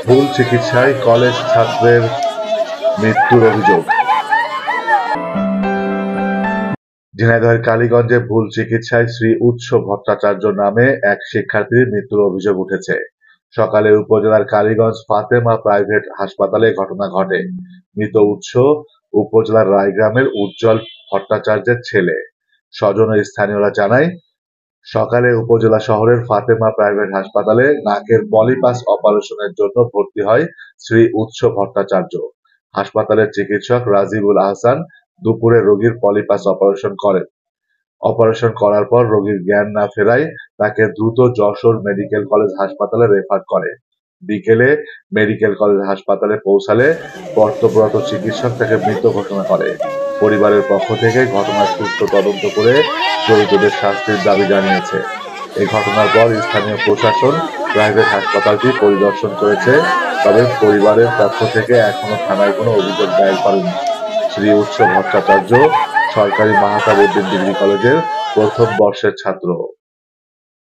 ভুল চিকিৎসায় কলেজ ছাত্রের মৃত্যুর অভিযোগ। ঝিনাইদহের কালীগঞ্জে ভুল চিকিৎসায় শ্রী উৎস ভট্টাচার্য নামে এক শিক্ষার্থীর মৃত্যুর অভিযোগ উঠেছে। সকালে উপজেলার কালীগঞ্জ ফাতেমা প্রাইভেট হাসপাতালে ঘটনা ঘটে। মৃত উৎস উপজেলার রায়গ্রামের উজ্জ্বল ভট্টাচার্যের ছেলে। স্বজন ও স্থানীয়রা জানায়, সকালে উপজেলা শহরের ফাতেমা প্রাইভেট হাসপাতালে নাকের পলিপাস অপারেশনের জন্য ভর্তি হয় শ্রী উৎস ভট্টাচার্য। হাসপাতালের চিকিৎসক রাজিবুল আহসান দুপুরে রোগীর পলিপাস অপারেশন করেন। অপারেশন করার পর রোগীর জ্ঞান না ফেরায় তাকে দ্রুত যশোর মেডিকেল কলেজ হাসপাতালে রেফার করে। বিকেলে মেডিকেল কলেজ হাসপাতালে পৌঁছালে কর্তব্যরত চিকিৎসক তাকে মৃত ঘোষণা করে। পরিবারের পক্ষ থেকে ঘটনার সুষ্ঠু তদন্ত করে জড়িতদের শাস্তির দাবি জানিয়েছে। এই ঘটনার পর স্থানীয় প্রশাসন প্রাইভেট হাসপাতালটি পরিদর্শন করেছে, তবে পরিবারের পক্ষ থেকে এখনো থানায় কোনো অভিযোগ দায়ের করেনি। শ্রী উৎস ভট্টাচার্য সরকারি মাহতাব উদ্দিন ডিগ্রি কলেজের প্রথম বর্ষের ছাত্র।